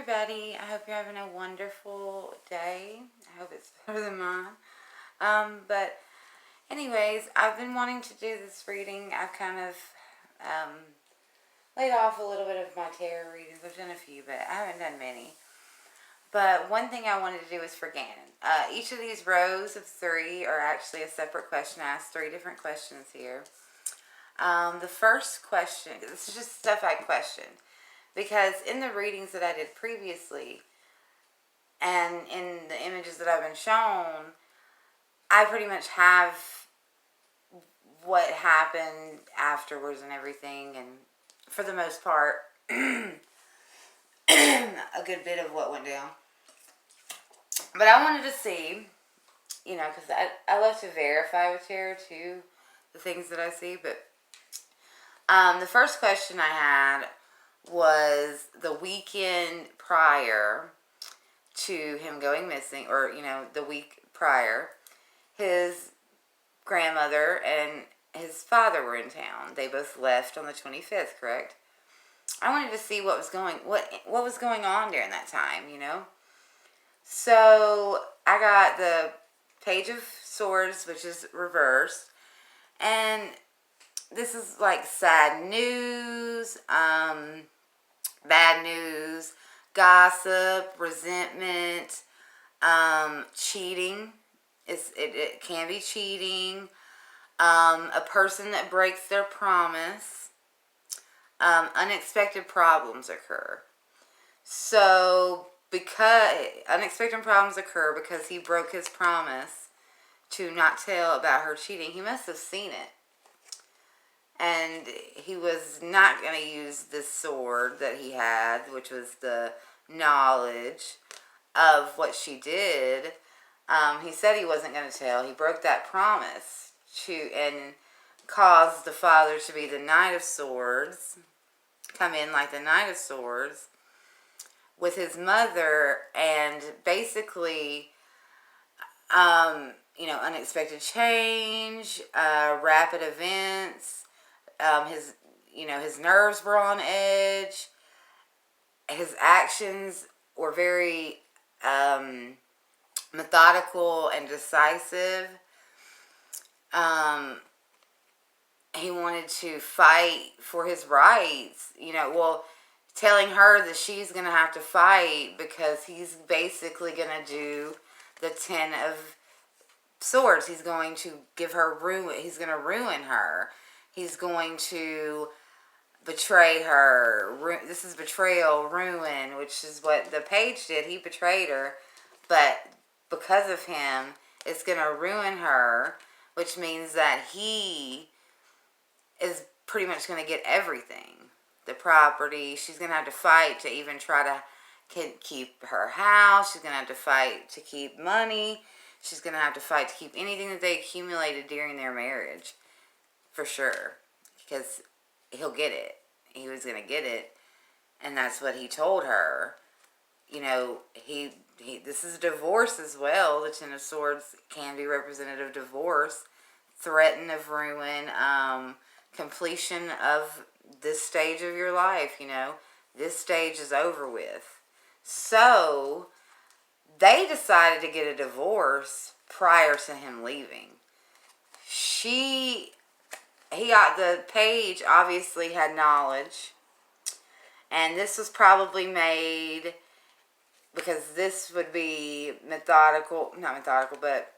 everybody. I hope you're having a wonderful day. I hope it's better than mine. But anyways, I've been wanting to do this reading. I've kind of laid off a little bit of my tarot readings. I've done a few, but I haven't done many. But one thing I wanted to do was for Gannon. Each of these rows of 3 are actually a separate question. I asked 3 different questions here. The first question, this is just stuff I questioned. Because in the readings that I did previously, and in the images that I've been shown, I pretty much have what happened afterwards and everything, and for the most part, a good bit of what went down. But I wanted to see, because I love to verify with tarot too, the things that I see. But the first question I had was the weekend prior to him going missing, or, the week prior, his grandmother and his father were in town. They both left on the 25th, correct? I wanted to see what was going on during that time, So I got the Page of Swords, which is reversed, and this is like sad news, bad news, gossip, resentment, cheating. It can be cheating. A person that breaks their promise. Unexpected problems occur. So, because unexpected problems occur because he broke his promise to not tell about her cheating, he must have seen it. And he was not going to use this sword that he had, which was the knowledge of what she did. He said he wasn't going to tell. He broke that promise and caused the father to be the Knight of Swords, come in like the Knight of Swords with his mother, and basically, unexpected change, rapid events. His nerves were on edge. His actions were very methodical and decisive. He wanted to fight for his rights. Telling her that she's going to have to fight because he's basically going to do the 10 of Swords. He's going to give her ruin. He's going to ruin her. He's going to betray her. This is betrayal, ruin, which is what the page did. He betrayed her, but because of him, it's going to ruin her, which means that he is pretty much going to get everything. The property. She's going to have to fight to even try to keep her house. She's going to have to fight to keep money. She's going to have to fight to keep anything that they accumulated during their marriage. For sure. Because he'll get it. He was going to get it. And that's what he told her. This is divorce as well. The 10 of Swords can be representative of divorce. Threaten of ruin. Completion of this stage of your life, This stage is over with. So, they decided to get a divorce prior to him leaving. The page obviously had knowledge. And this was probably made because this would be not methodical, but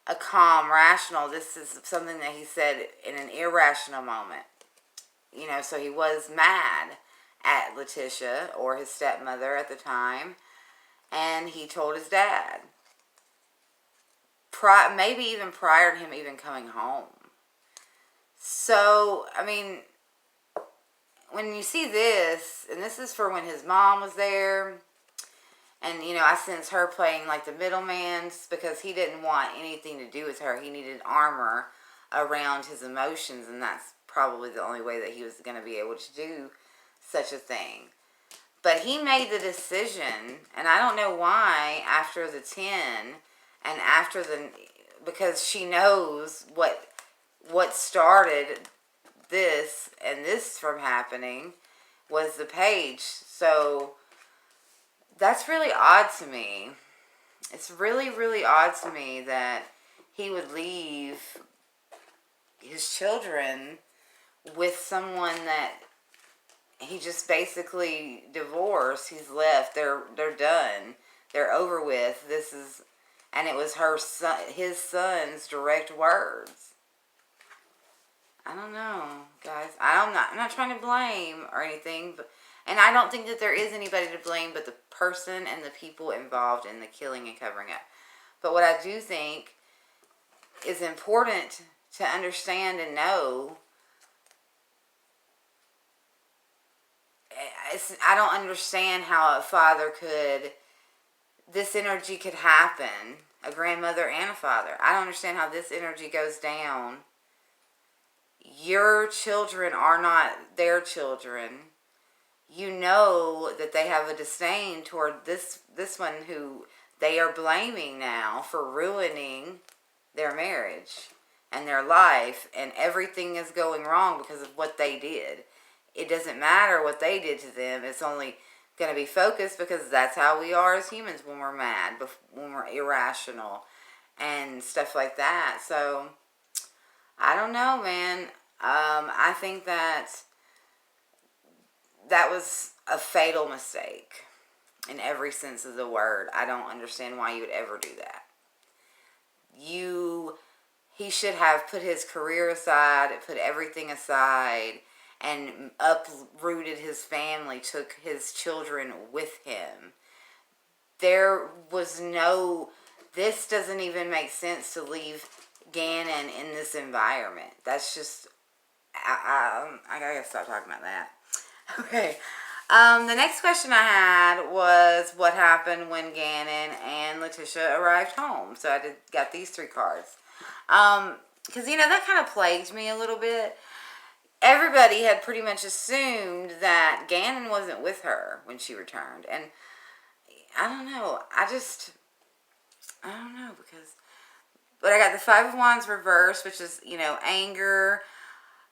a calm, rational. This is something that he said in an irrational moment. So he was mad at Letitia, or his stepmother at the time, and he told his dad. Maybe even prior to him even coming home. So, when you see this, and this is for when his mom was there, and, I sense her playing like the middleman because he didn't want anything to do with her. He needed armor around his emotions, and that's probably the only way that he was going to be able to do such a thing. But he made the decision, and I don't know why, after the 10, and because she knows what started this and this from happening was the page. So That's really odd to me. It's really, really odd to me that he would leave his children with someone that he just basically divorced. He's left. They're done. They're over with. This is, and it was his son's direct words. I don't know, guys. I'm not trying to blame or anything, but and I don't think that there is anybody to blame but the person and the people involved in the killing and covering up. But what I do think is important to understand and know, I don't understand how a father this energy could happen, a grandmother and a father. I don't understand how this energy goes down. Your children are not their children. You know that they have a disdain toward this one who they are blaming now for ruining their marriage and their life, and everything is going wrong because of what they did. It doesn't matter what they did to them. It's only going to be focused because that's how we are as humans when we're mad, when we're irrational and stuff like that. So I don't know, man. I think that was a fatal mistake in every sense of the word. I don't understand why you would ever do that. He should have put his career aside, put everything aside, and uprooted his family, took his children with him. There was this doesn't even make sense to leave Gannon in this environment. That's just, I gotta stop talking about that. Okay. The next question I had was what happened when Gannon and Letitia arrived home. So I got these 3 cards. Because, that kind of plagued me a little bit. Everybody had pretty much assumed that Gannon wasn't with her when she returned. And I don't know. I don't know but I got the 5 of Wands reversed, which is, anger,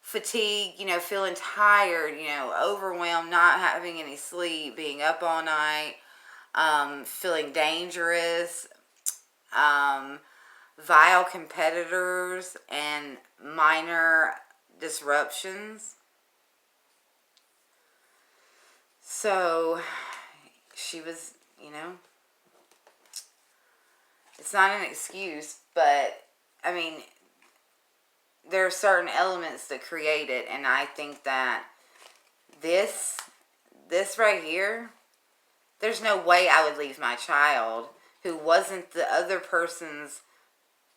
fatigue, feeling tired, overwhelmed, not having any sleep, being up all night, feeling dangerous, vile competitors, and minor disruptions. So she was, it's not an excuse, but I mean, there are certain elements that create it, and I think that this right here, there's no way I would leave my child who wasn't the other person's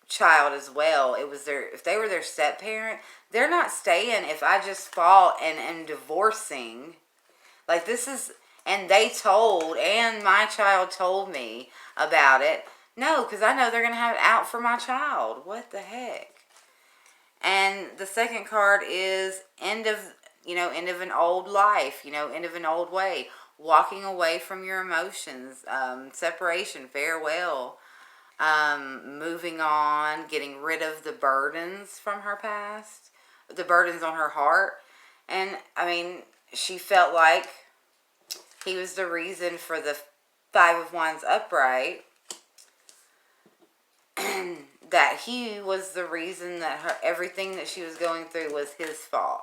child as well. It was if they were their step parent, they're not staying if I just fall and am divorcing. Like this is, and they told, and my child told me about it. No, because I know they're going to have it out for my child. What the heck? And the second card is end of an old life, end of an old way, walking away from your emotions, separation, farewell, moving on, getting rid of the burdens from her past, the burdens on her heart. And I mean, she felt like he was the reason for the 5 of Wands upright. That he was the reason that everything that she was going through was his fault.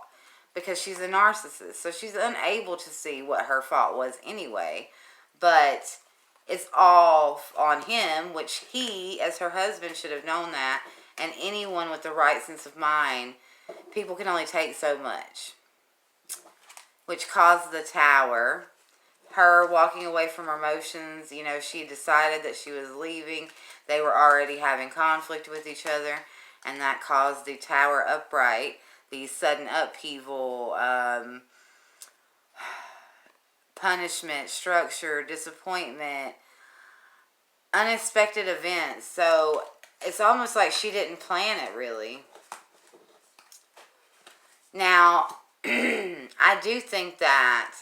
Because she's a narcissist. So she's unable to see what her fault was anyway. But it's all on him, which he, as her husband, should have known that. And anyone with the right sense of mind, people can only take so much. Which caused the Tower. Her walking away from her emotions, she decided that she was leaving. They were already having conflict with each other, and that caused the Tower upright, the sudden upheaval, punishment, structure, disappointment, unexpected events. So it's almost like she didn't plan it, really. Now, I do think that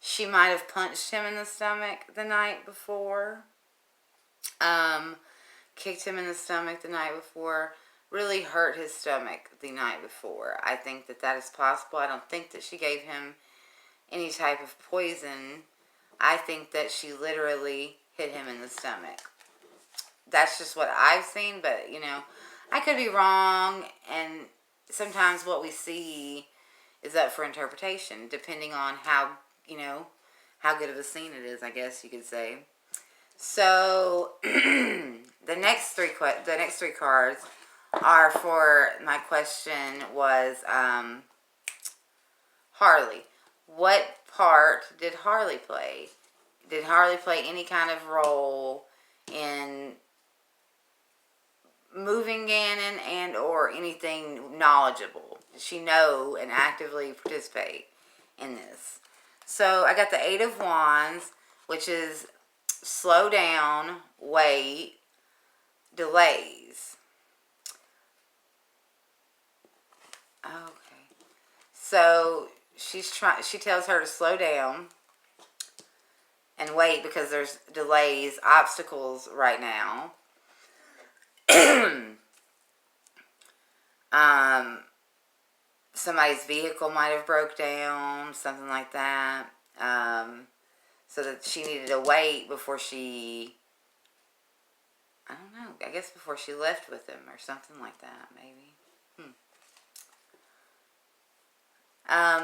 she might have punched him in the stomach the night before. Kicked him in the stomach the night before. Really hurt his stomach the night before. I think that is possible. I don't think that she gave him any type of poison. I think that she literally hit him in the stomach. That's just what I've seen, but, I could be wrong, and sometimes what we see is up for interpretation, depending on how good of a scene it is, I guess you could say. So, the next three cards are for, my question was, Harley. What part did Harley play? Did Harley play any kind of role in moving Gannon and or anything knowledgeable? Did she know and actively participate in this? So I got the 8 of Wands, which is slow down, wait, delays. Okay. So she tells her to slow down and wait because there's delays, obstacles right now. Somebody's vehicle might have broke down, something like that. So that she needed to wait before she, I don't know, I guess before she left with him or something like that, maybe.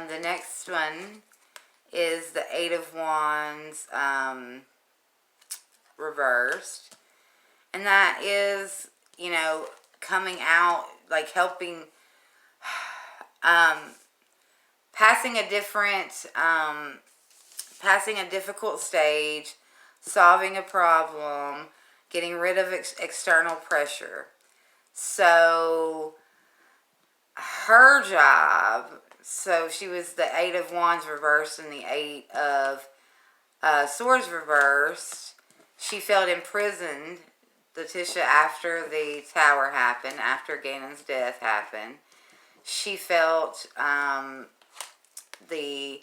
The next one is the 8 of Wands reversed. And that is, coming out, like helping, passing a difficult stage, solving a problem, getting rid of external pressure. So, her job, so she was the 8 of Wands reversed and the 8 of Swords reversed. She felt imprisoned, Letitia, after the tower happened, after Gannon's death happened. She felt the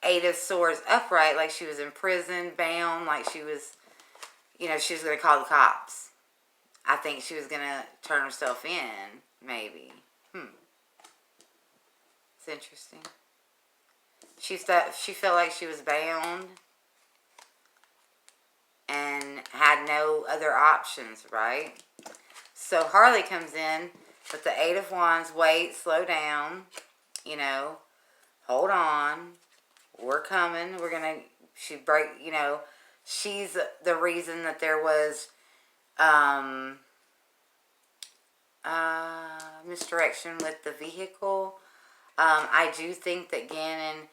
8 of Swords upright, like she was imprisoned, bound, like she was, she was going to call the cops. I think she was going to turn herself in, maybe. It's interesting. She felt like she was bound and had no other options, right? So Harley comes in with the 8 of Wands, wait, slow down, hold on, we're coming, she's the reason that there was misdirection with the vehicle. I do think that Gannon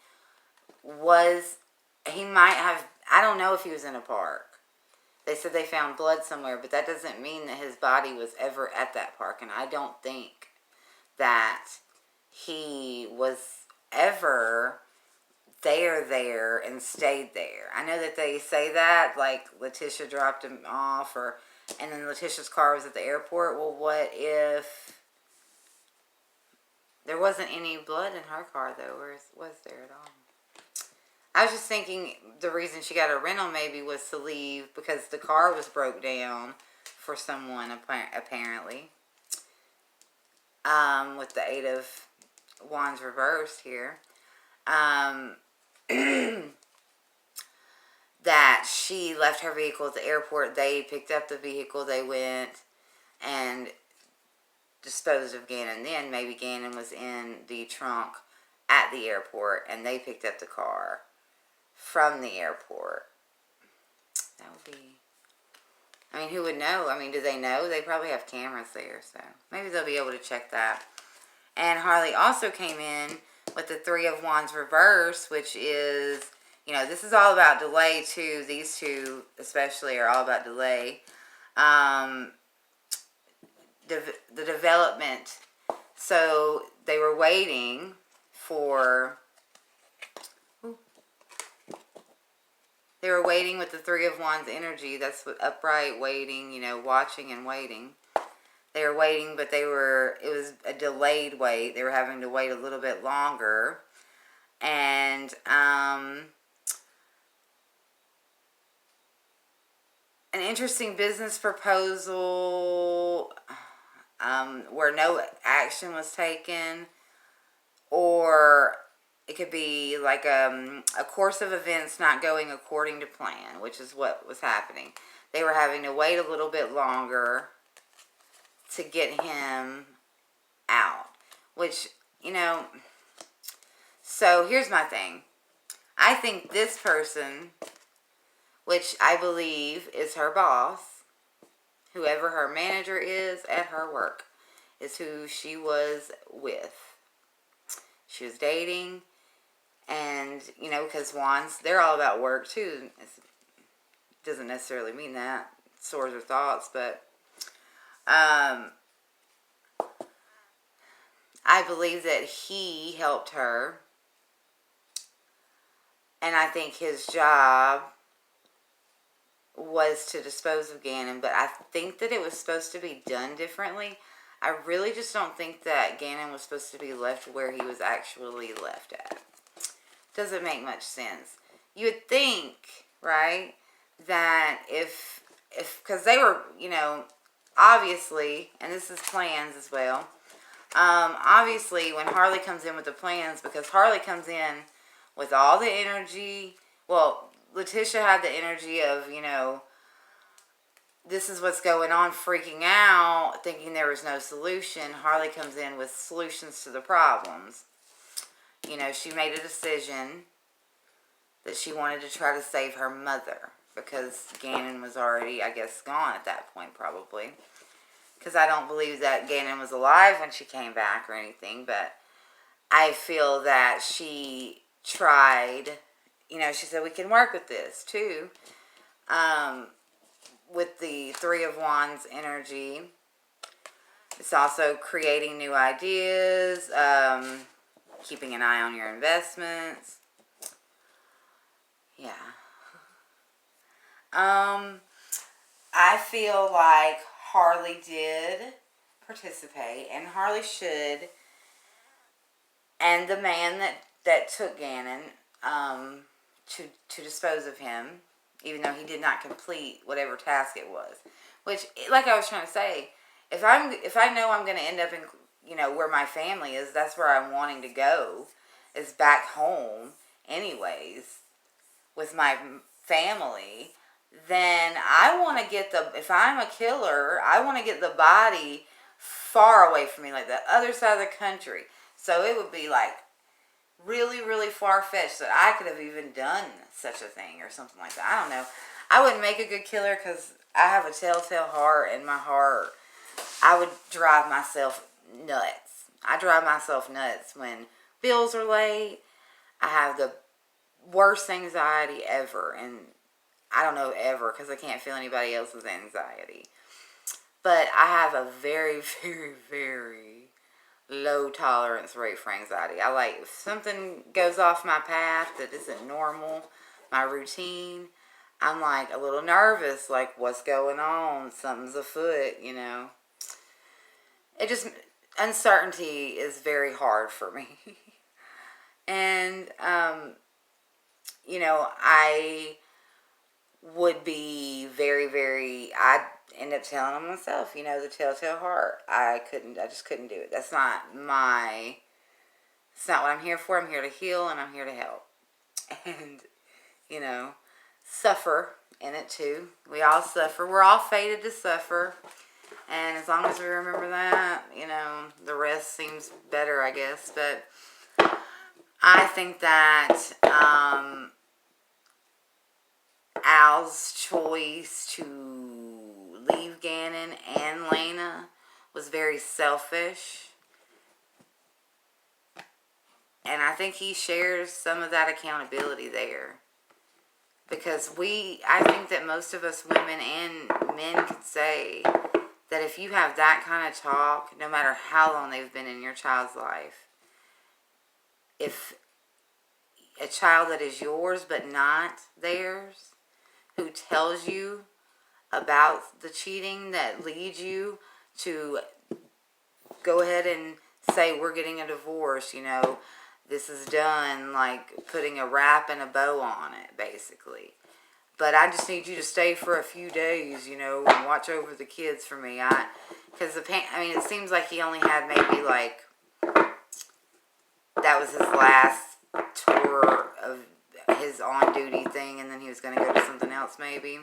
he might have, I don't know if he was in a park. They said they found blood somewhere, but that doesn't mean that his body was ever at that park. And I don't think that he was ever there and stayed there. I know that they say that, like Letitia dropped him off, and then Letitia's car was at the airport. Well, what if there wasn't any blood in her car, though, or was there at all? I was just thinking the reason she got a rental maybe was to leave because the car was broke down for someone, apparently. With the 8 of Wands reversed here. That she left her vehicle at the airport. They picked up the vehicle. They went and disposed of Gannon. Then maybe Gannon was in the trunk at the airport and they picked up the car from the airport. That would be, who would know? Do they know? They probably have cameras there, so maybe they'll be able to check that. And Harley also came in with the 3 of Wands reverse, which is, this is all about delay too. These two especially are all about delay. The development. So they were waiting for, they were waiting with the 3 of Wands energy. That's what upright, waiting, watching and waiting. They were waiting, but it was a delayed wait. They were having to wait a little bit longer. And, an interesting business proposal, where no action was taken, or it could be like a course of events not going according to plan, which is what was happening. They were having to wait a little bit longer to get him out, which, you know, so here's my thing. I think this person, which I believe is her boss, whoever her manager is at her work, is who she was with. She was dating, and, you know, because wands, they're all about work too. It doesn't necessarily mean that. Swords are thoughts, but I believe that he helped her, and I think his job was to dispose of Gannon, but I think that it was supposed to be done differently. I really just don't think that Gannon was supposed to be left where he was actually left at. Doesn't make much sense. You would think, right, that if because they were, you know, obviously, and this is plans as well, obviously when Harley comes in with the plans, because Harley comes in with all the energy, well, Letitia had the energy of, you know, this is what's going on, freaking out, thinking there was no solution. Harley comes in with solutions to the problems. You know, she made a decision that she wanted to try to save her mother, because Gannon was already, I guess, gone at that point, probably. Because I don't believe that Gannon was alive when she came back or anything, but I feel that she tried, you know, she said, we can work with this, too. With the Three of Wands energy. It's also creating new ideas, keeping an eye on your investments. Yeah. I feel like Harley did participate, and Harley should, and the man that took Gannon to dispose of him, even though he did not complete whatever task it was. Which, like I was trying to say, if I know I'm going to end up in, you know, where my family is, that's where I'm wanting to go, is back home anyways, with my family, then I want to get if I'm a killer, I want to get the body far away from me, like the other side of the country. So it would be like really, really far-fetched that I could have even done such a thing or something like that. I don't know. I wouldn't make a good killer because I have a telltale heart, and my heart, I would drive myself nuts. I drive myself nuts when bills are late. I have the worst anxiety ever, and I don't know ever because I can't feel anybody else's anxiety. But I have a very, very, very low tolerance rate for anxiety. I like, if something goes off my path that isn't normal, my routine, I'm like a little nervous, like what's going on? Something's afoot, you know. It just, uncertainty is very hard for me. And, you know, I would be very, very, I'd end up telling myself, you know, the telltale heart. I just couldn't do it. It's not what I'm here for. I'm here to heal, and I'm here to help. And, you know, suffer in it too. We all suffer. We're all fated to suffer. And as long as we remember that, you know, the rest seems better, I guess. But I think that Al's choice to leave Gannon and Lena was very selfish. And I think he shares some of that accountability there. Because I think that most of us women and men could say that if you have that kind of talk, no matter how long they've been in your child's life, if a child that is yours but not theirs, who tells you about the cheating that leads you to go ahead and say, we're getting a divorce, you know, this is done, like putting a wrap and a bow on it, basically. But I just need you to stay for a few days, you know, and watch over the kids for me. Because it seems like he only had maybe like, that was his last tour of his on-duty thing, and then he was going to go to something else maybe.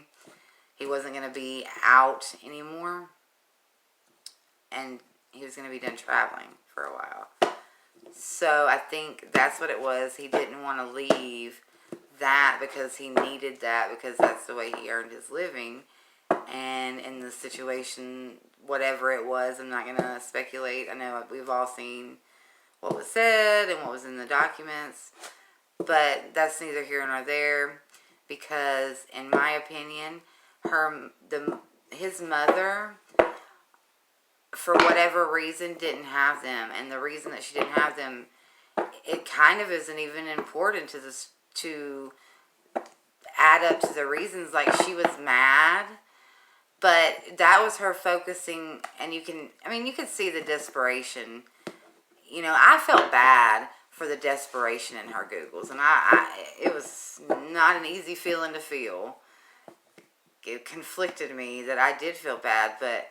He wasn't going to be out anymore, and he was going to be done traveling for a while. So I think that's what it was. He didn't want to leave that because he needed that, because that's the way he earned his living. And in the situation, whatever it was, I'm not going to speculate. I know we've all seen what was said and what was in the documents, but that's neither here nor there, because in my opinion, his mother, for whatever reason, didn't have them, and the reason that she didn't have them, it kind of isn't even important to this to add up to the reasons. Like, she was mad, but that was her focusing, and you could see the desperation. I felt bad for the desperation in her Googles, and it was not an easy feeling to feel. It conflicted me that I did feel bad, but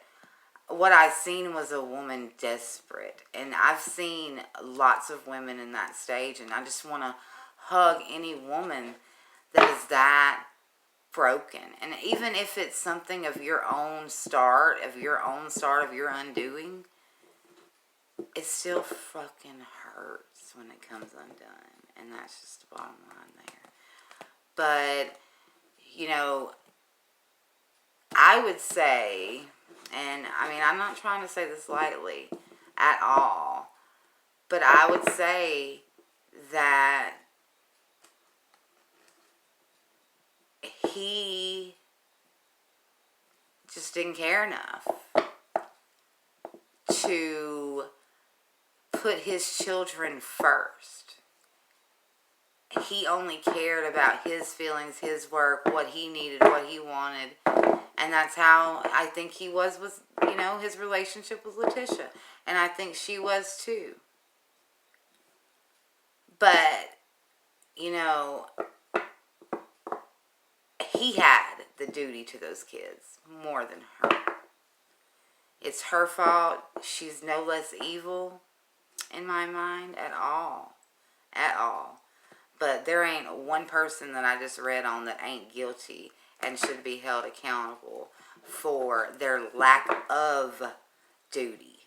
what I seen was a woman desperate, and I've seen lots of women in that stage, and I just want to hug any woman that is that broken. And even if it's something of your own start, of your undoing, it still fucking hurts when it comes undone. And that's just the bottom line there. But, I would say, and I'm not trying to say this lightly at all, but I would say that he just didn't care enough to put his children first. He only cared about his feelings, his work, what he needed, what he wanted. And that's how I think he was with, his relationship with Letitia. And I think she was too. But, he had the duty to those kids more than her. It's her fault. She's no less evil in my mind at all. At all. But there ain't one person that I just read on that ain't guilty and should be held accountable for their lack of duty.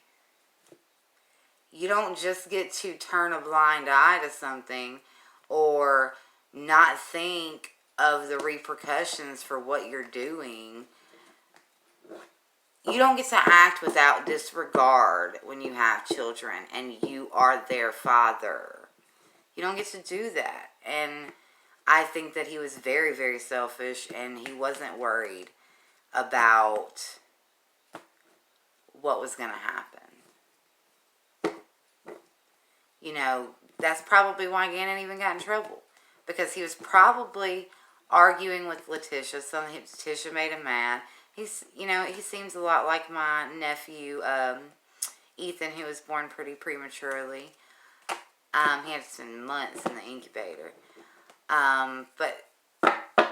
You don't just get to turn a blind eye to something or not think of the repercussions for what you're doing. You don't get to act without disregard when you have children and you are their father. You don't get to do that. And I think that he was very, very selfish, and he wasn't worried about what was going to happen. That's probably why Gannon even got in trouble. Because he was probably arguing with Letitia. So Letitia made him mad. He seems a lot like my nephew, Ethan, who was born pretty prematurely. He had to spend months in the incubator. But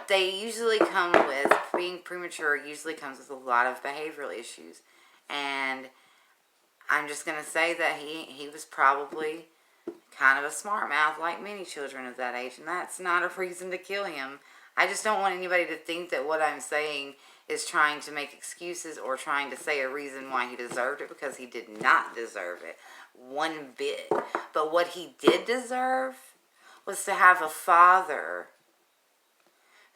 they usually come with, being premature usually comes with a lot of behavioral issues. And I'm just going to say that he was probably kind of a smart mouth like many children of that age. And that's not a reason to kill him. I just don't want anybody to think that what I'm saying is trying to make excuses or trying to say a reason why he deserved it, because he did not deserve it one bit. But what he did deserve was to have a father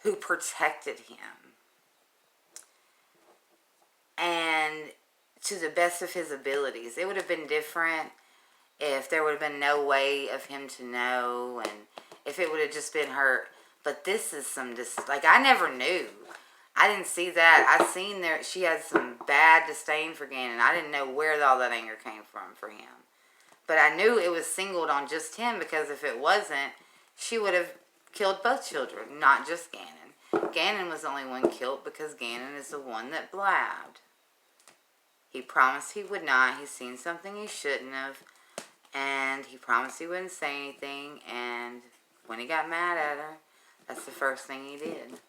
who protected him. And to the best of his abilities. It would have been different if there would have been no way of him to know, and if it would have just been her. But this is I never knew. I didn't see that. I seen she had some bad disdain for Gannon. I didn't know where all that anger came from for him. But I knew it was singled on just him, because if it wasn't, she would have killed both children, not just Gannon. Gannon was the only one killed because Gannon is the one that blabbed. He promised he would not. He's seen something he shouldn't have. And he promised he wouldn't say anything. And when he got mad at her, that's the first thing he did.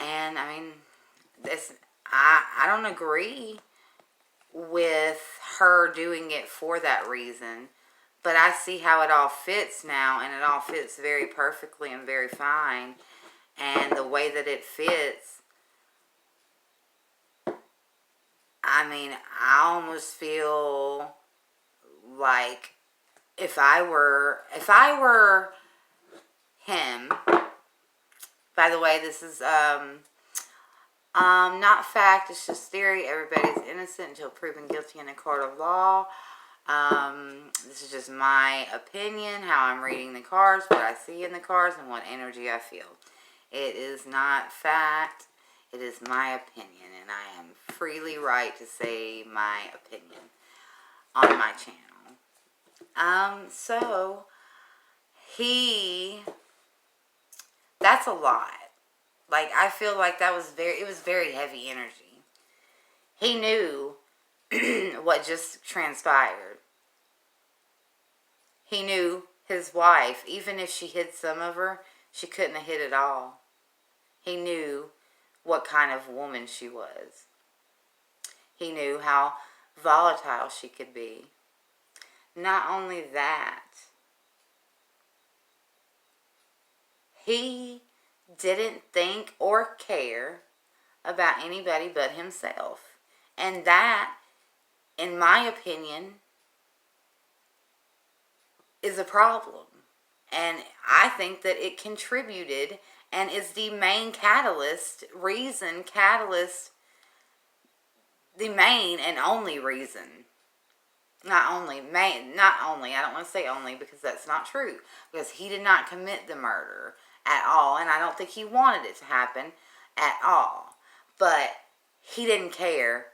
And, I don't agree with her doing it for that reason. But I see how it all fits now, and it all fits very perfectly and very fine. And the way that it fits, I mean, I almost feel like if I were him. By the way, this is not fact, it's just theory. Everybody's innocent until proven guilty in a court of law. This is just my opinion, how I'm reading the cards, what I see in the cards, and what energy I feel. It is not fact. It is my opinion, and I am freely right to say my opinion on my channel. So, that's a lot. Like, I feel like it was very heavy energy. He knew what just transpired. He knew his wife, even if she hid some of her, she couldn't have hid it all. He knew what kind of woman she was. He knew how volatile she could be. Not only that, he didn't think or care about anybody but himself. And that, in my opinion, is a problem. And I think that it contributed and is the main the main and only reason. I don't want to say only because that's not true. Because he did not commit the murder at all. And I don't think he wanted it to happen at all. But he didn't care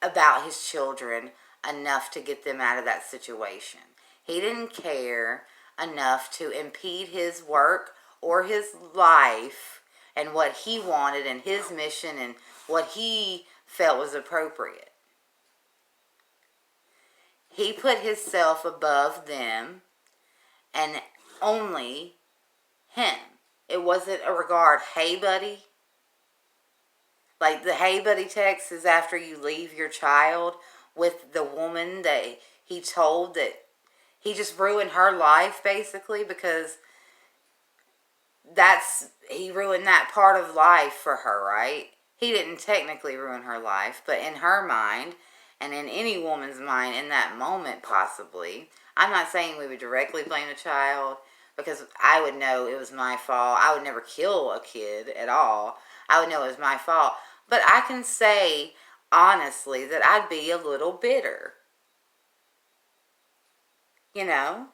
about his children enough to get them out of that situation. He didn't care enough to impede his work or his life and what he wanted and his mission and what he felt was appropriate. He put himself above them and only him. It wasn't a regard, hey buddy. Like the hey buddy text is after you leave your child with the woman that he told that he just ruined her life basically because he ruined that part of life for her, right? He didn't technically ruin her life, but in her mind and in any woman's mind in that moment possibly, I'm not saying we would directly blame the child because I would know it was my fault. I would never kill a kid at all. I would know it was my fault. But I can say honestly that I'd be a little bitter. You know,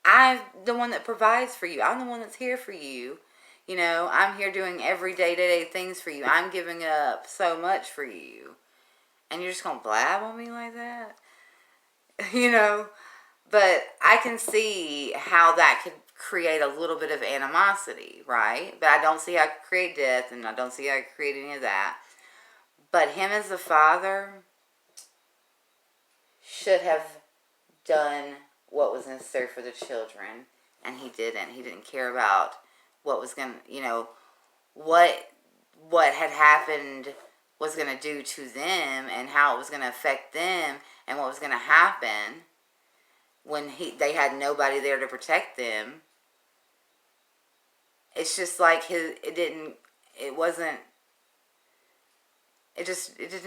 I'm the one that provides for you. I'm the one that's here for you. You know, I'm here doing everyday to-day things for you. I'm giving up so much for you. And you're just going to blab on me like that? You know, but I can see how that could create a little bit of animosity, right? But I don't see how it could create death, and I don't see how it could create any of that. But him as a father should have done what was necessary for the children, and he didn't. He didn't care about what was going to, you know, what had happened was going to do to them and how it was going to affect them and what was going to happen when they had nobody there to protect them. It's just like it didn't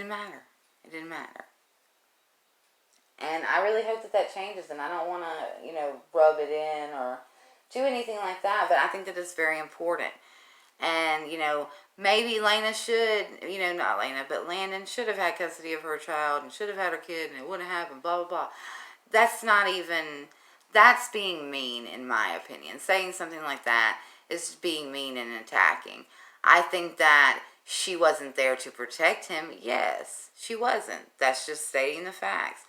matter. It didn't matter. And I really hope that changes, and I don't want to, you know, rub it in or do anything like that, but I think that it's very important. And, you know, maybe Lena should, you know, not Lena, but Landon should have had custody of her child and should have had her kid and it wouldn't have happened, blah, blah, blah. That's being mean in my opinion. Saying something like that is being mean and attacking. I think that she wasn't there to protect him. Yes, she wasn't. That's just stating the facts.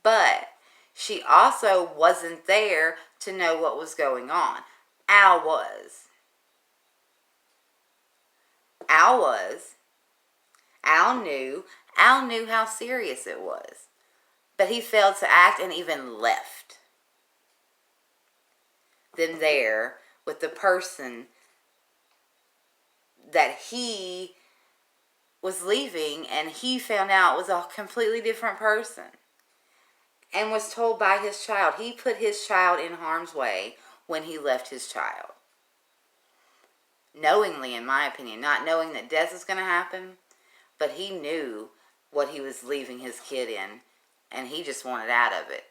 But she also wasn't there to know what was going on. Al was. Al knew how serious it was. But he failed to act and even left them there with the person that he was leaving, and he found out was a completely different person. and was told by his child. He put his child in harm's way when he left his child. Knowingly, in my opinion, not knowing that death is going to happen, but he knew what he was leaving his kid in, and he just wanted out of it.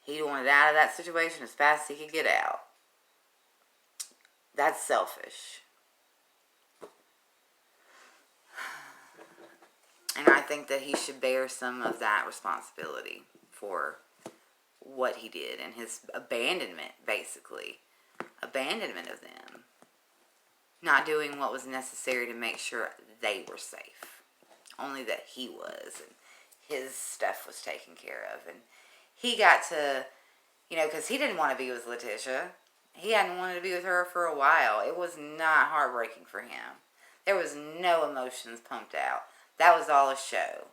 He wanted out of that situation as fast as he could get out. That's selfish. And I think that he should bear some of that responsibility for what he did and his abandonment, basically. Abandonment of them. Not doing what was necessary to make sure they were safe. Only that he was, and his stuff was taken care of. And he got to, because he didn't want to be with Letitia. He hadn't wanted to be with her for a while. It was not heartbreaking for him. There was no emotions pumped out. That was all a show.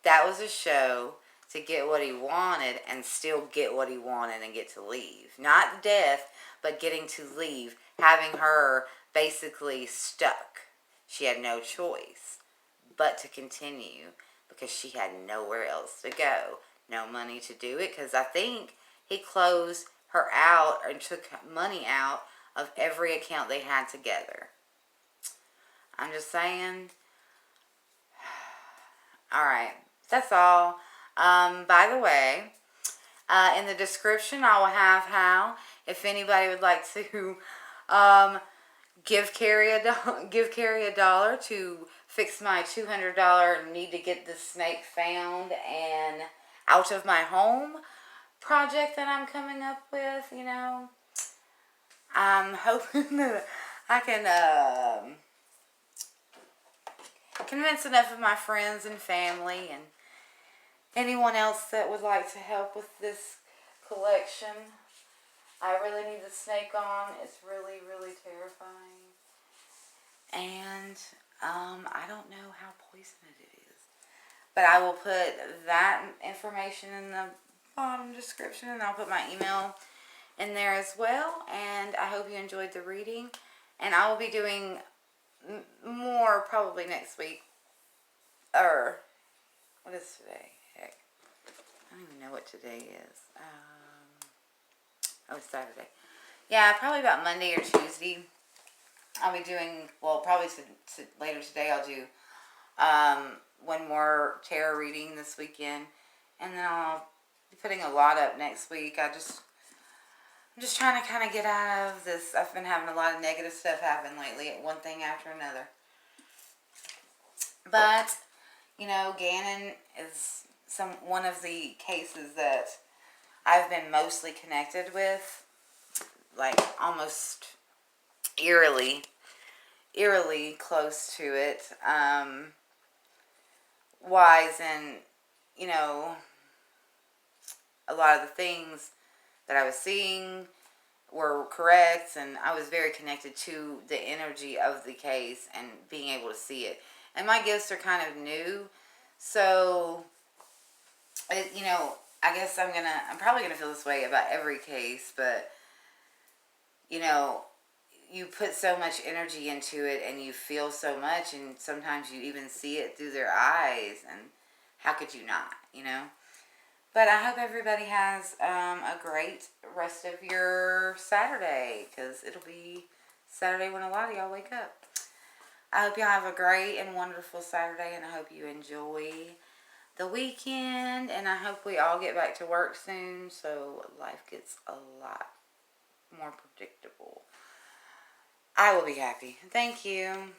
That was a show to get what he wanted and still get what he wanted and get to leave. Not death, but getting to leave. Having her basically stuck. She had no choice but to continue because she had nowhere else to go. No money to do it because I think he closed her out and took money out of every account they had together. I'm just saying. Alright, that's all. By the way, in the description I will have how, if anybody would like to give Carrie $1 to fix my $200 need to get this snake found and out of my home project that I'm coming up with, I'm hoping that I can convince enough of my friends and family and anyone else that would like to help with this collection. I really need the snake on. It's really, really terrifying. And I don't know how poisonous it is. But I will put that information in the bottom description, and I'll put my email in there as well. And I hope you enjoyed the reading. And I will be doing more probably next week. Or, what is today? Heck, I don't even know what today is. It's Saturday. Yeah, probably about Monday or Tuesday. I'll be doing, well, probably later today I'll do one more tarot reading this weekend. And then I'll be putting a lot up next week. I'm just trying to kind of get out of this. I've been having a lot of negative stuff happen lately, one thing after another. But, Gannon is one of the cases that I've been mostly connected with, like almost eerily close to it, wise, and a lot of the things that I was seeing were correct, and I was very connected to the energy of the case and being able to see it. And my gifts are kind of new, so I guess I'm probably gonna feel this way about every case, but you put so much energy into it and you feel so much, and sometimes you even see it through their eyes, and how could you not, But I hope everybody has a great rest of your Saturday, because it'll be Saturday when a lot of y'all wake up. I hope y'all have a great and wonderful Saturday, and I hope you enjoy the weekend, and I hope we all get back to work soon so life gets a lot more predictable. I will be happy. Thank you.